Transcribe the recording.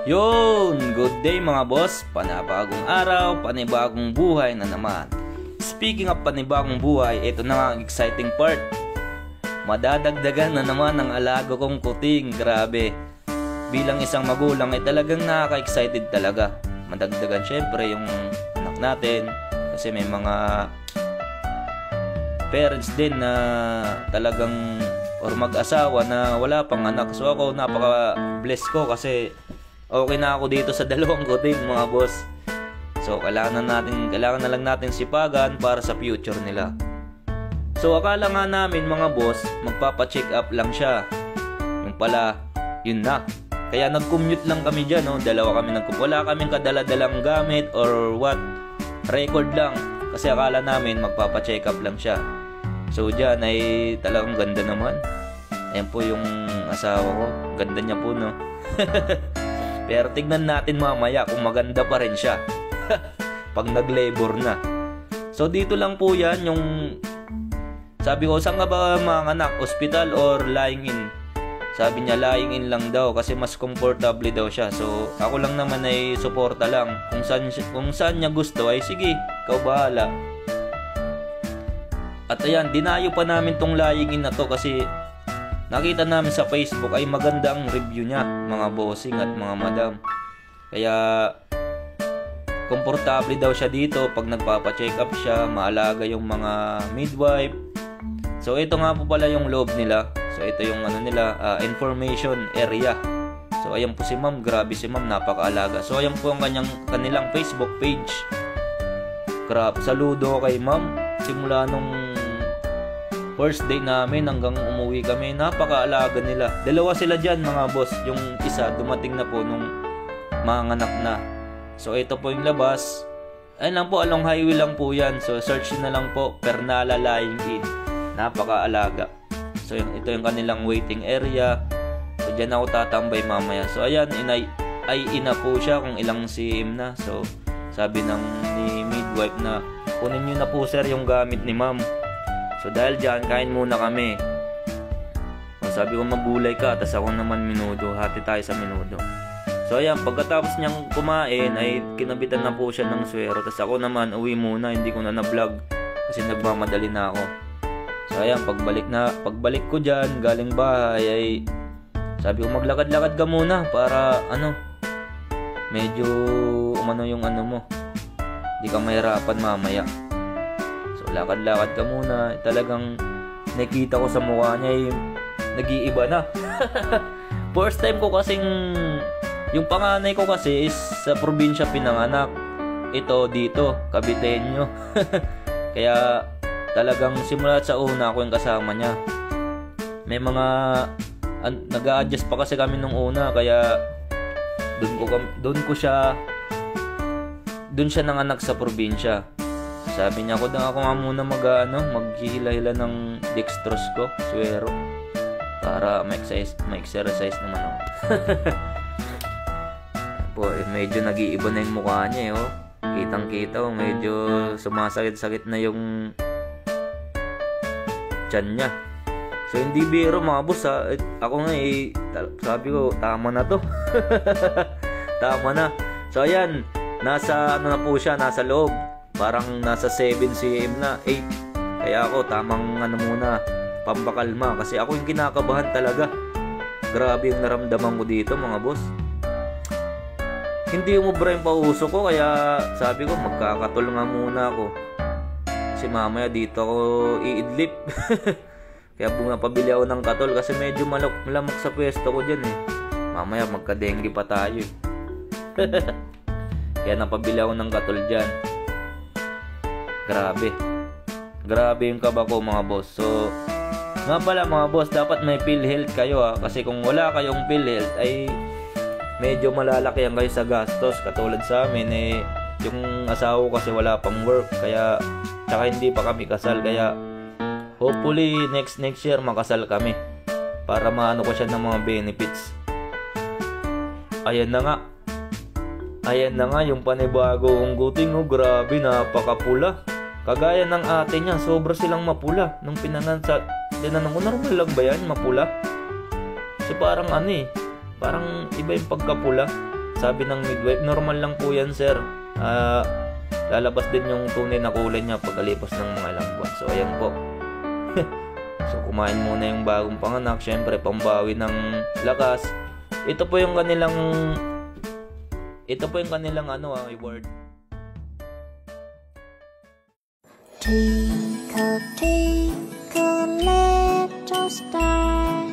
Yun! Good day mga boss! Panibagong araw, panibagong buhay na naman. Speaking of panibagong buhay, ito na nga ang exciting part. Madadagdagan na naman ang alaga kong kuting. Grabe. Bilang isang magulang ay talagang nakaka-excited talaga. Madagdagan syempre yung anak natin. Kasi may mga parents din na talagang or mag-asawa na wala pang anak. So ako napaka-bless ko kasi okay na ako dito sa dalawang kuting mga boss. So kailangan na lang natin sipagan para sa future nila. So akala nga namin mga boss, magpapa-check up lang siya. Yung pala, yun na. Kaya nag-commute lang kami dyan, no? Dalawa kami wala kaming kadala-dalang gamit or what. Record lang. Kasi akala namin magpapa-check up lang siya. So dyan ay talagang ganda naman. Ayan po yung asawa ko. Ganda niya po, no? Pero tignan natin mamaya kung maganda pa rin siya pag nag-labor na. So dito lang po yan yung sabi ko, saan ka ba mga anak? Hospital or lying in? Sabi niya lying in lang daw kasi mas comfortable daw siya. So ako lang naman ay suporta lang. Kung saan niya gusto ay sige, ikaw bahala. At ayan, dinayo pa namin tong lying in na to kasi nakita namin sa Facebook ay magandang review niya, mga bossing at mga madam. Kaya komportable daw siya dito pag nagpapa-check up siya, maalaga yung mga midwife. So ito nga po pala yung loob nila. So ito yung information area. So ayan po si ma'am, grabe si ma'am, napakaalaga. So ayan po ang kanilang Facebook page. Grabe, saludo kay ma'am. Simula nung first day namin hanggang umuwi kami, napakaalaga nila. Dalawa sila dyan mga boss. Yung isa dumating na po nung manganak na. So ito po yung labas. Ayun lang po, along highway lang po yan. So search na lang po, Pernala Lying In. Napakaalaga. So ito yung kanilang waiting area. So dyan ako tatambay mamaya. So ayan, ina po siya kung ilang cm na. So sabi ni midwife na kunin nyo na po sir yung gamit ni ma'am. So dahil dyan, kain muna kami. So, sabi ko magulay ka, tas ako naman minudo. Hati tayo sa minudo. So ayan, pagkatapos niyang kumain ay kinabitan na po siya ng swero. Tas ako naman uwi muna, hindi ko na na-vlog kasi nagmamadali na ako. So ayan, pagbalik ko dyan galing bahay ay sabi ko maglakad-lakad ka muna para medyo yung mo, hindi ka mahirapan mamaya. So lakad-lakad ka muna. Talagang nakita ko sa mukha niya ay nag-iiba na. First time ko kasing yung panganay ko kasi is sa probinsya pinanganak. Ito dito, Caviteño. Kaya talagang simula sa una ako yung kasama niya. May mga nag-a-adjust pa kasi kami nung una, kaya doon siya nanganak sa probinsya. Sabi niya, ako nga muna maghihila-hila ng dextrose ko, suwero, para ma-exercise naman ako. Po, medyo nag-iiba na yung mukha niya, oh. Kitang-kita, oh, medyo sumasakit-sakit na yung tiyan niya. So hindi biro mga boss, ha. Ako nga sabi ko tama na to. Tama na. So ayan, nasa na po siya, nasa loob. Parang nasa 7 cm na, 8. Kaya ako tamang muna, pambakalma kasi ako yung kinakabahan talaga. Grabe yung naramdaman ko dito mga boss. Hindi umubra yung pauso ko, kaya sabi ko magkakatol nga muna ako. Kasi mamaya dito ako iidlip. Kaya pabili ako ng katol kasi medyo malamok sa pwesto ko dyan eh. Mamaya magka-dengue pa tayo eh. Kaya napabili ako ng katol dyan. Grabe yung kaba ko mga boss. So nga pala mga boss, dapat may PhilHealth kayo ha. Kasi kung wala kayong PhilHealth ay medyo malalaki ang kayo sa gastos. Katulad sa amin yung asawa ko kasi wala pang work, kaya tsaka hindi pa kami kasal, kaya hopefully next year makasal kami para maano ko siya ng mga benefits. Ayan na nga yung panibagong kuting. Oh, grabe, napakapula. Kagaya ng ate niya, sobra silang mapula. Nung tinanong ko, normal lang ba yan, mapula? Kasi parang parang iba yung pagkapula. sabi ng midwife, normal lang po yan sir. Lalabas din yung tunay na kulay niya pagkalipas ng mga ilang buwan. So ayan po. So kumain muna yung bagong panganak, syempre pambawi ng lakas. Ito po yung kanilang reward. Twinkle, twinkle, little star,